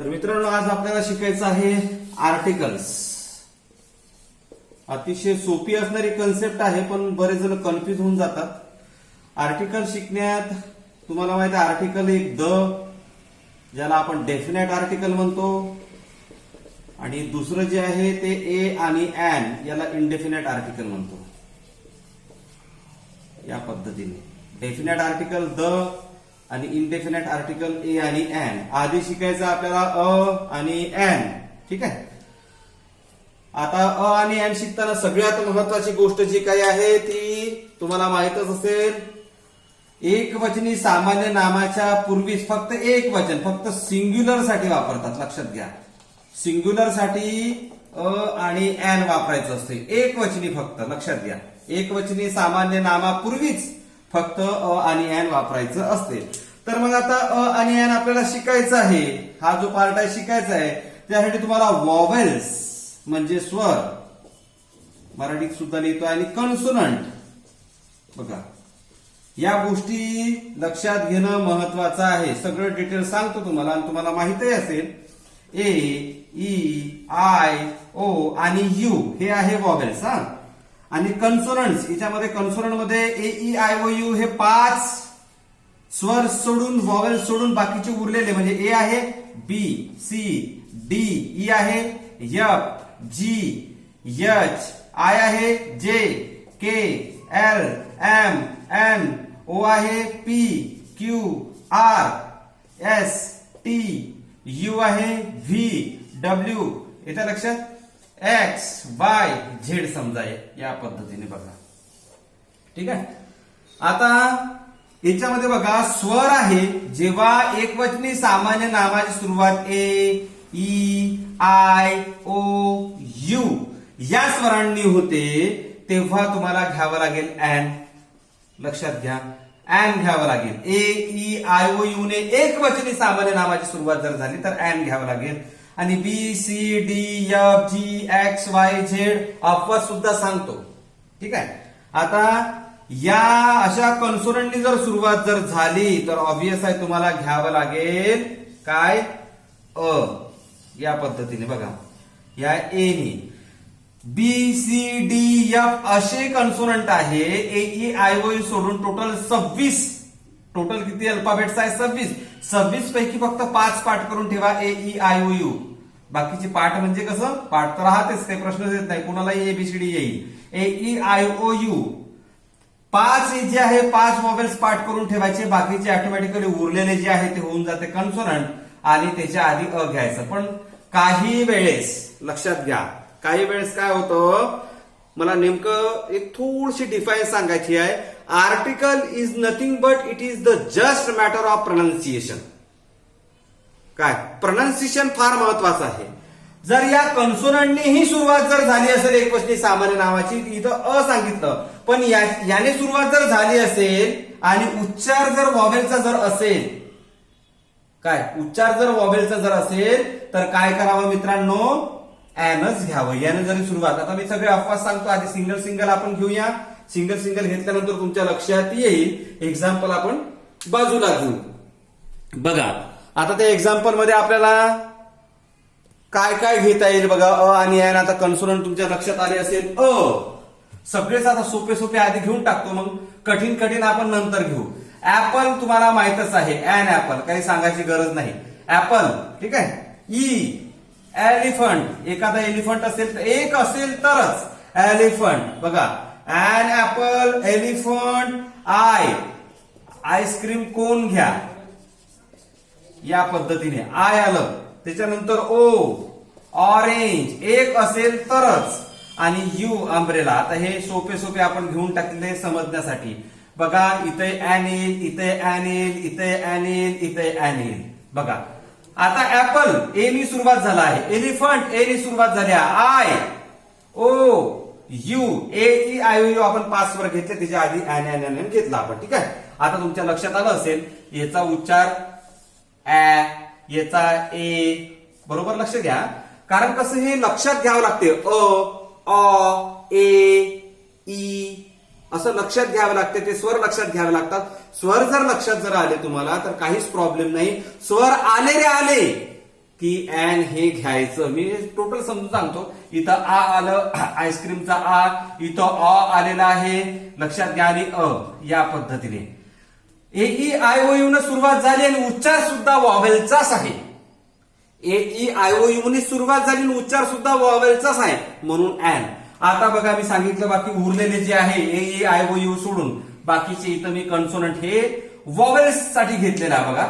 तर मित्रांनो, आज आपल्याला शिकायचं आहे आर्टिकल्स. अतिशय सोपी असणारी कन्सेप्ट आहे, पण बरेच जण कन्फ्युज होऊन जातात. आर्टिकल शिकण्यात तुम्हाला माहिती आहे, आर्टिकल एक द, ज्याला आपण डेफिनेट आर्टिकल म्हणतो, आणि दुसरं जे आहे ते ए आणि एन, याला इनडेफिनेट आर्टिकल म्हणतो. या पद्धतीने डेफिनेट आर्टिकल द आणि इनडेफिनेट आर्टिकल ए आणि एन. आधी शिकायचं आपल्याला अ आणि एन. ठीक आहे. आता अ आणि एन शिकताना सगळ्यात महत्वाची गोष्ट जी काही आहे ती तुम्हाला माहितच असेल. एकवचनी सामान्य नामाच्या पूर्वीच फक्त एक वचन, फक्त सिंग्युलर साठी वापरतात. लक्षात घ्या, सिंग्युलर साठी अ आणि एन वापरायचं असते. एकवचनी फक्त. लक्षात घ्या, एकवचनी सामान्य नामापूर्वीच फक्त अ आणि एन वापरायचं असते. तर मग आता अ आणि एन आपल्याला शिकायचं आहे. हा जो पार्ट आहे शिकायचा आहे, त्यासाठी तुम्हाला वॉवेल्स म्हणजे स्वर, मराठीत सुद्धा लिहितो, आणि कन्सोनंट. बघा, या गोष्टी लक्षात घेणं महत्वाचं आहे. सगळं डिटेल सांगतो तुम्हाला, आणि तुम्हाला माहितही असेल. ए, ई, आय, ओ आणि यू हे आहे वॉवेल्स. हा, आणि कन्सोनंट्स, याच्यामध्ये कन्सोनंट मध्ये ए, ई, आय, ओ, यू हे 5 स्वर सोडून, वॉवेल सोडून बाकीचे उरलेले म्हणजे ए आहे बी, सी, डी, ई आहे एफ, जी, एच, आय आहे J, K, L, M, N, O आहे P, Q, R, S, T, U आहे व्ही, डब्ल्यू. येत्या लक्षात. एक्स, वाय, झेड समजा. या पद्धतीने बघा. ठीक आहे. आता याच्यामध्ये बघा, स्वर आहे. जेव्हा एकवचनी सामान्य नामाची सुरुवात ए, ई, आय, ओ, यू या स्वरांनी होते, तेव्हा तुम्हाला घ्यावं लागेल एन. लक्षात घ्या, एन घ्यावं लागेल. ए, ई, आय, ओ, यू ने एकवचनी सामान्य नामाची सुरुवात जर झाली तर एन घ्यावं लागेल. आणि बी, सी, डी, एफ, जी, एक्स, वाय, झेड अपवाद सुद्धा सांगतो. ठीक आहे. आता या अशा कन्सोनंटनी जर सुरुवात जर झाली तर ऑब्वियस आहे तुम्हाला घ्यावं लागेल काय, अ. या पद्धतीने बघा, या ए नी बी, सी, डी, एफ असे कन्सोनंट आहे. ए, ई, आय, ओ, यू सोडून टोटल 26. टोटल किती अल्फाबेट्स आहे? 26. 26 पैकी फक्त 5 पाठ करून ठेवा. ए, ई, आय, ओ, यू. बाकीचे पाठ म्हणजे कसं, पाठ तर राहतेच, काही प्रश्नच येत नाही, कुणालाही एबीसीडी येईल. ए, ई, आय, ओ, यू 5 जे आहे 5 वॉवेल्स पाठ करून ठेवायचे. बाकीचे ऑटोमॅटिकली उरलेले जे आहे ते होऊन जाते कन्सोनंट, आणि त्याच्या आधी अ घ्यायचं. पण काही वेळेस लक्षात घ्या, काही वेळेस काय होतं, मला नेमकं एक थोडीशी डिफाईन सांगायची आहे. Article is nothing but it is the just matter of pronunciation. काय, प्रोनाउन्सिएशन फार महत्वाचं आहे. जर या कन्सोनंटनीही सुरुवात जर झाली असेल एकवचनी सामान्य नावाची, इथं अ सांगितलं, पण याने सुरुवात जर झाली असेल आणि उच्चार जर वॉवेलचा जर असेल, काय, उच्चार जर वॉवेलचा जर असेल तर काय करावं मित्रांनो, एनच घ्यावं. याने जरी सुरुवात, आता मी सगळे अपवाद सांगतो, आधी सिंगल सिंगल आपण घेऊया. सिंगल सिंगल घेतल्यानंतर तुमच्या लक्षात येईल. एक्झाम्पल आपण बाजूला घेऊ. बघा, आता त्या एक्झाम्पल मध्ये आपल्याला काय काय घेता येईल बघा. अ आणि एन. आता कन्सोनंट तुमच्या लक्षात आले असेल. अ सगळेच आता सोपे सोपे आधी घेऊन टाकतो, मग कठीण कठीण आपण नंतर घेऊ. ऍपल तुम्हाला माहितच आहे, एन ऍपल, काही सांगायची गरज नाही. ऍपल. ठीक आहे. E, elephant. एखादा एलिफंट असेल तर, एक असेल तरच एलिफंट. बघा, an apple, elephant. I, ice cream cone घ्या. या पद्धतीने आय आलं. त्याच्यानंतर ओ, ऑरेंज. एक असेल तरच. आणि यू, अम्ब्रेला. आता हे सोपे सोपे आपण घेऊन टाकले समजण्यासाठी. बघा, इथे एन येईल, इथे एन येईल, इथे एन येईल, इथे एन येईल. बघा, आता ऍपल ए नी सुरुवात झाला आहे. एलिफंट ए नी सुरुवात झाली आहे. I, O, U, A, E, I, O, U आपण 5 वर घेतले, त्याच्या आधी एन एन एन एन घेतला आपण. ठीक आहे. आता तुमच्या लक्षात आलं असेल, याचा उच्चार ऍ, याचा ए. बरोबर लक्ष द्या, कारण कसं हे लक्षात घ्यावं लागते. अ, ए, ई असं लक्षात घ्यावं लागते. ते स्वर लक्षात घ्यावे लागतात. स्वर जर लक्षात जर आले तुम्हाला तर काहीच प्रॉब्लेम नाही. स्वर आले रे आले की एन हे घ्यायचं. मी टोटल समजून सांगतो. इथं आ आलं, आईस्क्रीमचा आ, इथं अ आलेला आहे, लक्षात घ्या, आणि अ या पद्धतीने ए ई आय ओ यू न सुरुवात झाली आणि उच्चार सुद्धा वॉवेलचाच आहे. ए ई आय ओ यू ने सुरुवात झाली आणि उच्चार सुद्धा वॉवेलचाच आहे, म्हणून एन. आता बघा मी सांगितलं बाकी उरलेले जे आहे ए ई आय ओ यू सोडून बाकीचे इथं मी कन्सोनंट हे वॉवेल्स साठी घेतलेलं आहे. बघा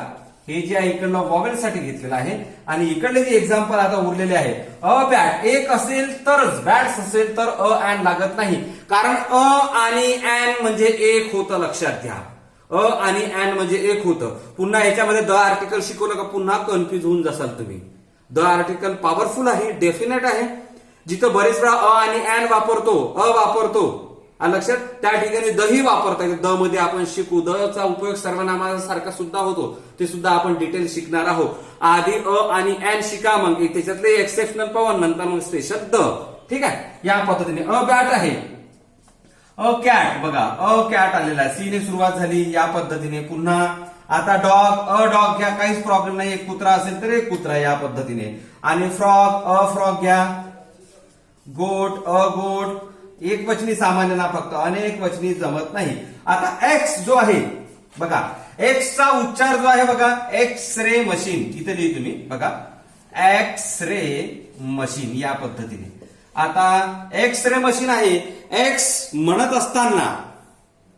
हे जे आहे इकडलं वॉवेल्स साठी घेतलेलं आहे आणि इकडले जे एक्झाम्पल आता उरलेले आहे अ बॅट एक असेल तरच, बॅट्स असेल तर अ अँड लागत नाही, कारण अ आणि अँड म्हणजे एक होतं. लक्षात घ्या, अ आणि अँड म्हणजे एक होतं. पुन्हा याच्यामध्ये द आर्टिकल शिकवलं का पुन्हा कन्फ्युज होऊन जासाल तुम्ही. द आर्टिकल पॉवरफुल आहे, डेफिनेट आहे. जिथं बरेच वेळा अ आणि अँड वापरतो, अ वापरतो लक्षात, त्या ठिकाणी दही वापरता येते. द मध्ये आपण शिकू. द चा उपयोग सर्वनामासारखा सुद्धा होतो, ते सुद्धा आपण डिटेल शिकणार आहोत. आधी अ आणि अँड शिका, मग त्याच्यातले एक्सेप्शनल पवन, नंतर मग स्पेशल द. ठीक आहे, या पद्धतीने अ बॅट आहे. अ कॅट, बघा अ कॅट आलेला आहे, सी ने सुरुवात झाली या पद्धतीने. पुन्हा आता डॉग, अ डॉग घ्या, काहीच प्रॉब्लेम नाही. एक कुत्रा असेल तर एक कुत्रा या पद्धतीने. आणि फ्रॉग, अ फ्रॉग घ्या. गोट, अ गोट, एक वचनी सामान्य ना, फक्त अनेक वचनी जमत नाही. आता एक्स जो आहे बघा, एक्सचा उच्चार जो आहे बघा, एक्स रे मशीन, इथे लिहि तुम्ही बघा, एक्स रे मशीन या पद्धतीने. आता एक्स रे मशीन आहे. एक्स म्हणत असताना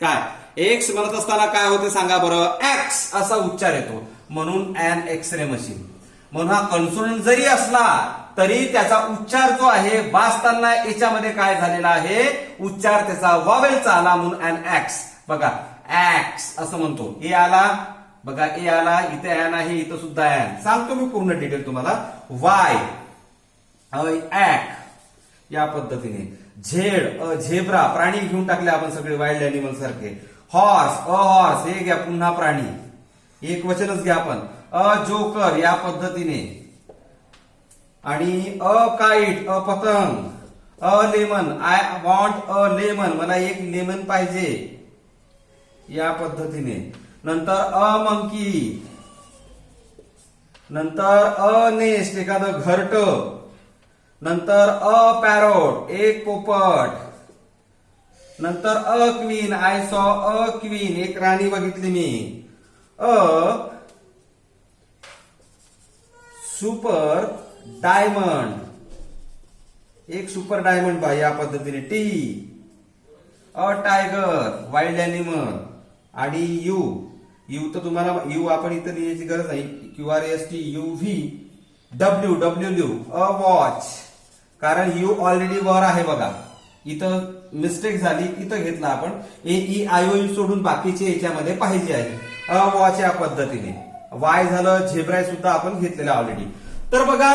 काय, एक्स म्हणत असताना काय होते सांगा बरं, एक्स असा उच्चार येतो, म्हणून एन एक्स रे मशीन. म्हणून हा कन्सोनंट जरी असला तरी त्याचा उच्चार जो आहे वाचताना याच्यामध्ये काय झालेला आहे, उच्चार त्याचा वॉवेलचा आला, म्हणून एन एक्स. बघा एक्स असं म्हणतो. ए आला बघा, ए आला, इथे एन आहे, इथं सुद्धा एन. सांगतो मी पूर्ण डिटेल तुम्हाला. वाय, ऍक या पद्धतीने. झेड, झेब्रा, प्राणी घेऊन टाकले आपण सगळे वाईल्ड अॅनिमल सारखे. हॉर्स, हॉर्स हे घ्या, पुन्हा प्राणी, एक वचनच घ्या आपण. अ जोकर या पद्धतीने. आणि अ काईट, अ पतंग. A lemon, I want a lemon, मला एक लेमन पाहिजे या पद्धतीने. नंतर अ मंकी. नंतर अ नेस्ट, एखादं घरट. नंतर अ पॅरोट, एक पोपट. नंतर a queen, I saw a queen, एक राणी बघितली मी. अ सुपर डायमंड, एक सुपर डायमंड बा या पद्धतीने. T, a tiger, wild animal. आणि यू, यू तर तुम्हाला यू आपण इथं लिहायची गरज नाही. Q R S T U V. W, W a watch, कारण यू ऑलरेडी वर आहे बघा, इथं मिस्टेक झाली, इथं घेतला आपण. A E I O U सोडून बाकीचे याच्यामध्ये पाहिजे आहे. अ वॉच या पद्धतीने. वाय झालं, झेब्रा सुद्धा आपण घेतलेलं ऑलरेडी. तर बघा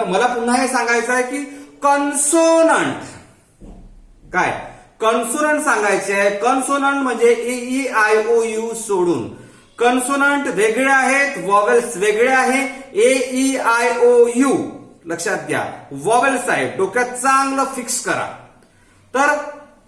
मला पुन्हा हे सांगायचं आहे की कन्सोनंट काय, कन्सोनंट सांगायचे आहे. कन्सोनंट म्हणजे ए ई आय ओ यू सोडून. कन्सोनंट वेगळे आहेत, वॉवेल्स वेगळे आहे. ए ई आय ओ यू लक्षात घ्या, वॉवेल्स आहेत, डोक्यात चांगलं फिक्स करा. तर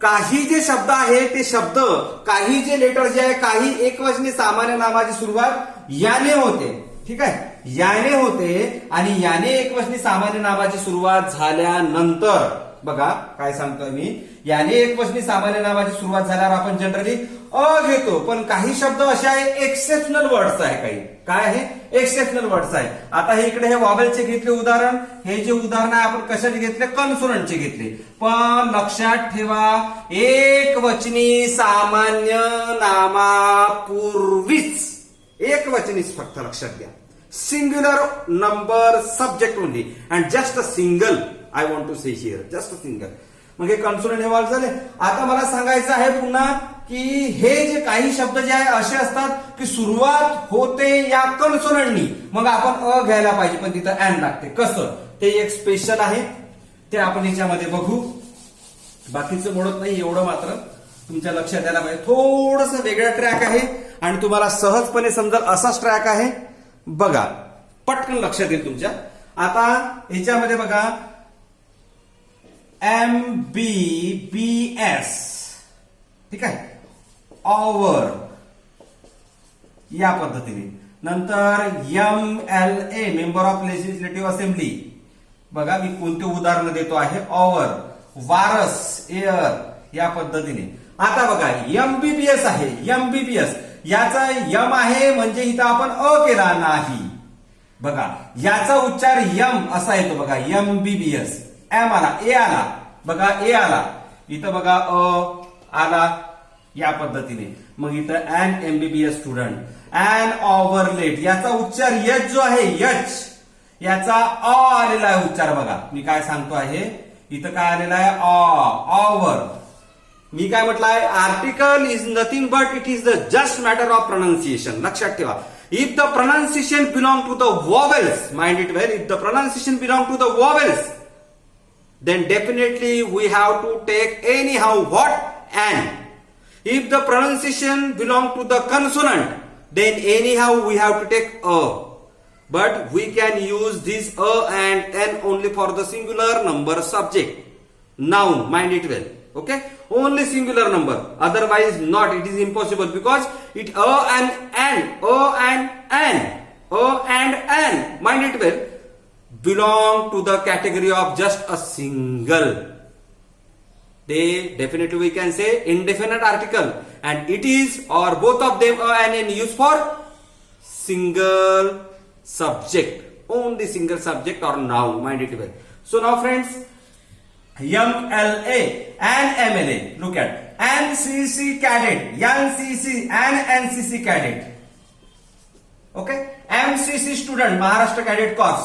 काही जे शब्द आहे ते शब्द, काही जे लेटर जे आहे, काही एकवचनी सामान्य नामाची सुरुवात याने होते. ठीक आहे, याने होते आणि याने एकवचनी सामान्य नामाची सुरुवात झाल्यानंतर बघा काय सांगतोय मी, याने एकवचनी सामान्य नामाची सुरुवात झाल्यावर आपण जनरली अ घेतो. पण काही शब्द असे आहे एक्सेप्शनल वर्ड्स आहे, काही काय आहे एक्सेप्शनल वर्ड्स आहे. आता हे इकडे हे वॉवेलचे घेतले उदाहरण, हे जे उदाहरण आहे आपण कशाचे घेतले, कन्सोनंटचे घेतले. पण लक्षात ठेवा, एकवचनी सामान्य नामापूर्वीच एकवचनीच फक्त लक्षात घ्या. Singular number subject only and just a single, I want to say here just a single. मग हे कन्सोनंट हे वर्ड झाले. आता मला सांगायचं आहे पुन्हा की हे जे काही शब्द जे आहे असे असतात की सुरुवात होते या कन्सोनंटनी, मग आपण अ घ्यायला पाहिजे, पण तिथं अँड लागते. कसं, ते एक स्पेशल आहे, ते आपण याच्यामध्ये बघू. बाकीचं मोडत नाही, एवढं मात्र तुमच्या लक्षात यायला पाहिजे. थोडस वेगळा ट्रॅक आहे आणि तुम्हाला सहजपणे समजेल असाच ट्रॅक आहे. बघा पटकन लक्षात येईल तुमच्या. आता याच्यामध्ये बघा MBBS, ठीक आहे, ऑवर या पद्धतीने. नंतर MLA member of legislative assembly, बघा मी कोणते उदाहरण देतो आहे. ऑवर, वारस, एअर या पद्धतीने. आता बघा MBBS आहे. MBBS याचा यम आहे म्हणजे इथं आपण अ केला नाही. बघा याचा उच्चार यम असा येतो. बघा MBBS. एम आला, ए आला, बघा ए आला, इथं बघा अ आला या पद्धतीने. मग इथं अन MBBS स्टुडंट. अन ओव्हरलेट याचा उच्चार यच जो आहे यच याचा अ आलेला आहे उच्चार. बघा मी काय सांगतो आहे, इथं काय आलेला आहे ऑवर. मी काय म्हटलं आहे, article is nothing but it is the just matter of pronunciation. लक्षात ठेवा, if the pronunciation belong to the vowels, mind it well, if the pronunciation belong to the vowels, then definitely we have to take anyhow what an. If the pronunciation belong to the consonant, then anyhow we have to take a. But we can use this a and an only for the singular number subject. Noun, mind it well. Okay? Only singular number. Otherwise not. It is impossible because it a and an, mind it well, belong to the category of just a single. They definitely we can say indefinite article, and it is or both of them a and an used for single subject, only single subject or noun, mind it well. So now friends, MLA and MLA, look at NCC cadet, NCC and NCC cadet. Okay, MCC student, Maharashtra Cadet Corps,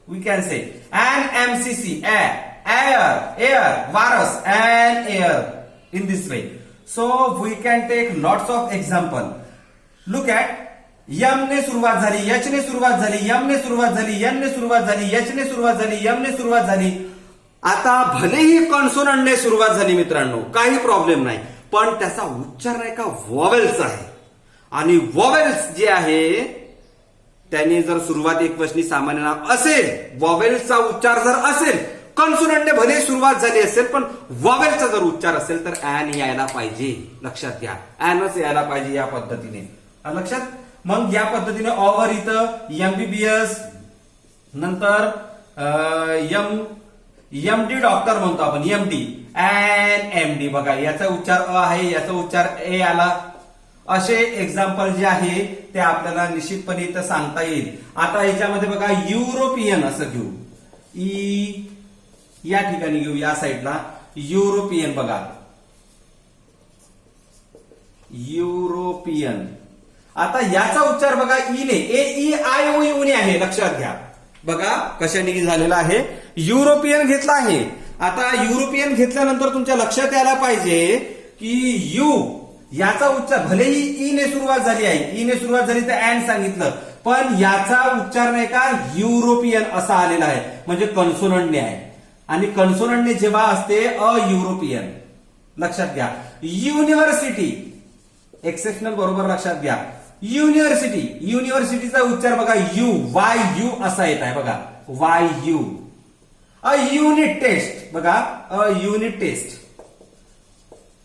we can say. And MCC, air, virus, and air, in this way. So we can take lots of example. Look at यम ने सुरुवात झाली, H ने सुरुवात झाली, M ने सुरुवात झाली, यन ने सुरुवात झाली, यच ने सुरुवात झाली, यम ने सुरुवात झाली. आता भलेही कॉन्सोनंट ने सुरुवात झाली मित्रांनो, काही प्रॉब्लेम नाही, पण त्याचा उच्चार नाही का वॉवेल्स आहे. आणि वॉवेल्स जे आहे त्याने जर सुरुवात एकवचनी सामान्य नाव असेल, वॉवेल्सचा उच्चार जर असेल, कॉन्सोनंटने भले सुरुवात झाली असेल पण वॉवेलचा जर उच्चार असेल तर ऍन यायला पाहिजे. लक्षात घ्या, ऍनच यायला पाहिजे या पद्धतीने. लक्षात. मग या पद्धतीने ऑवर इथं MBBS, नंतर MD डॉक्टर म्हणतो आपण, MD अँड MD. बघा याचा उच्चार अ आहे, याचा उच्चार ए आला. असे एक्झाम्पल जे आहे ते आपल्याला निश्चितपणे इथं सांगता येईल. आता याच्यामध्ये बघा युरोपियन असं घेऊ, या ठिकाणी घेऊ, या साईडला युरोपियन. बघा युरोपियन. आता याचा उच्चार बघा ईने, AEIOU ने आहे. लक्षात घ्या, बघा कशाने झालेला आहे, युरोपियन घेतला आहे. आता युरोपियन घेतल्यानंतर तुमच्या लक्षात यायला पाहिजे की यू याचा उच्चार भलेही ई ने सुरुवात झाली आहे, ई ने सुरुवात झाली तर अँड सांगितलं, पण याचा उच्चार नाही का युरोपियन असा आलेला आहे, म्हणजे कन्सोनंटने आहे. आणि कन्सोनंटने जेव्हा असते अ युरोपियन. लक्षात घ्या. युनिव्हर्सिटी, एक्सेप्शनल बरोबर लक्षात घ्या. युनिव्हर्सिटी, युनिव्हर्सिटीचा उच्चार बघा YU असा येत आहे. बघा YU. अ युनिट टेस्ट, बघा अ युनिट टेस्ट,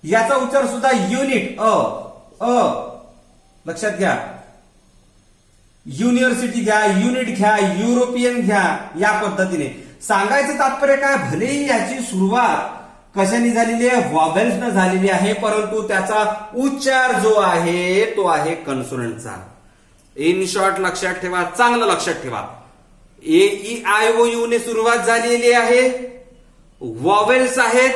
याचा उच्चार सुद्धा युनिट अ. लक्षात घ्या. युनिव्हर्सिटी घ्या, युनिट घ्या, युरोपियन घ्या, या पद्धतीने. सांगायचं तात्पर्य काय, भलेही याची सुरुवात कशाने झालेली आहे, वॉवेल्सनं झालेली आहे, परंतु त्याचा उच्चार जो आहे तो आहे कन्सोनंटचा. इन शॉर्ट लक्षात ठेवा, चांगलं लक्षात ठेवा. AEIOU ने सुरुवात झालेली आहे, वॉवेल्स आहेत,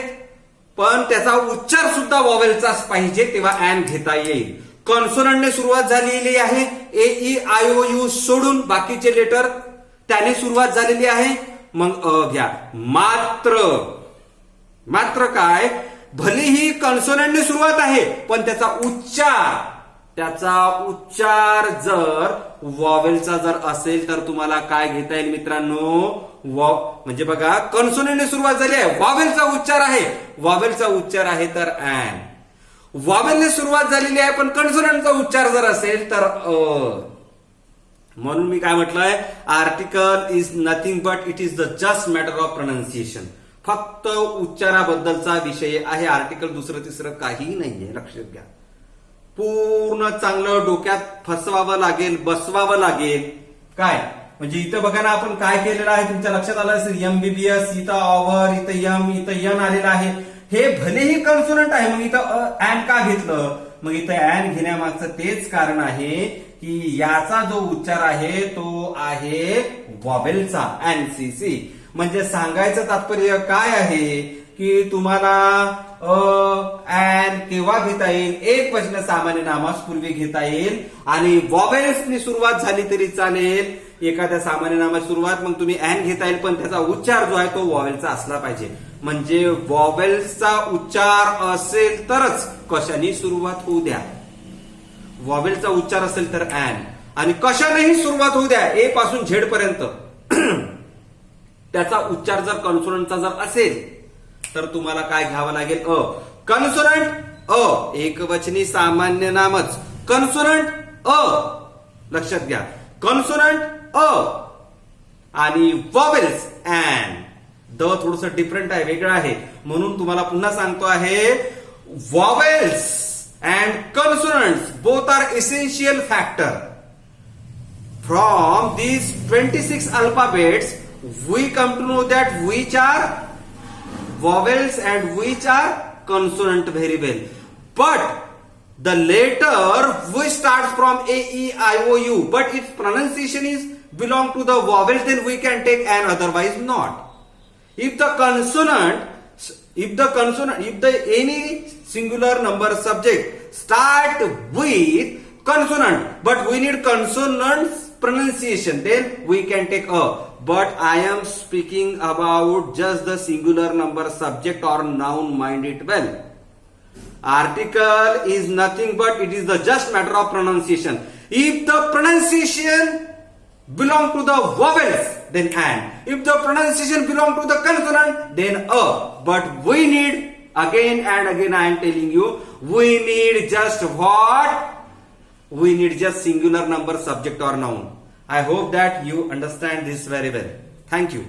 पण त्याचा उच्चार सुद्धा वॉवेलचाच पाहिजे, तेव्हा अँड घेता येईल. कॉन्सोनंटने सुरुवात झालेली आहे, AEIOU सोडून बाकीचे लेटर त्याने सुरुवात झालेली आहे, मग अ घ्या. मात्र काय, भलेही कॉन्सोनंटने सुरुवात आहे पण त्याचा उच्चार जर वॉवेलचा जर असेल तर तुम्हाला काय घेता येईल मित्रांनो, म्हणजे बघा कॉन्सोनंटने सुरुवात झाली आहे, वॉवेलचा उच्चार आहे, वॉवेलचा उच्चार आहे तर अँड. वॉवेलने सुरुवात झालेली आहे पण कॉन्सोनंटचा उच्चार जर असेल तर अ. म्हणून मी काय म्हटलंय, article is nothing but it is the just matter of pronunciation. फक्त उच्चाराबद्दलचा विषय आहे आर्टिकल, दुसरं तिसरं काही नाहीये. लक्षात घ्या. पूर्ण चांगलं डोक्यात फसवावं लागेल, बसवावं लागेल. काय म्हणजे इथं बघा ना, आपण काय केलेलं आहे तुमच्या लक्षात आलं असेल, MBBS, इथं ऑव्हर, इथं यम, इथं यन आलेलं आहे. हे भलेही कॉन्सोनंट आहे, मग इथं अँड का घेतलं? मग इथं अँड घेण्यामागचं तेच कारण आहे की याचा जो उच्चार आहे तो आहे वॉवेलचा, NCC. म्हणजे सांगायचं तात्पर्य काय आहे की तुम्हाला अँड केव्हा घेता येईल, एक वचन सामान्य नामास पूर्वी घेता येईल, आणि वॉवेल्सनी सुरुवात झाली तरी चालेल एखाद्या सामान्य नामाची सुरुवात, मग तुम्ही अँड घेता येईल, पण त्याचा उच्चार जो आहे तो वॉवेलचा असला पाहिजे. म्हणजे वॉवेल्सचा उच्चार असेल तरच कशाने सुरुवात होऊ द्या, वॉवेलचा उच्चार असेल तर अँड, आणि कशानेही सुरुवात होऊ द्या ए पासून झेड पर्यंत त्याचा उच्चार जर कॉन्सोनंटचा जर असेल तर तुम्हाला काय घ्यावं लागेल, कॉन्सोनंट एकवचनी सामान्य नामच, कॉन्सोनंट लक्षात घ्या, कॉन्सोनंट आणि वॉवेल्स अँड. द थोडस डिफरंट आहे, वेगळं आहे, म्हणून तुम्हाला पुन्हा सांगतो आहे, vowels and consonants both are essential factor. From these 26 alphabets we come to know that which are vowels and which are consonant very well. But the letter which starts from A, E, I, O, U, but its pronunciation is belong to the vowels, then we can take an, otherwise not. If the any singular number subject start with consonant, but we need consonants pronunciation, then we can take a. But I am speaking about just the singular number subject or noun, mind it well. Article is nothing but it is the just matter of pronunciation. If the pronunciation belong to the vowels, then and. If the pronunciation belong to the consonant, then a. But we need, again and again I am telling you, we need just what? We need just singular number subject or noun. I hope that you understand this very well. Thank you.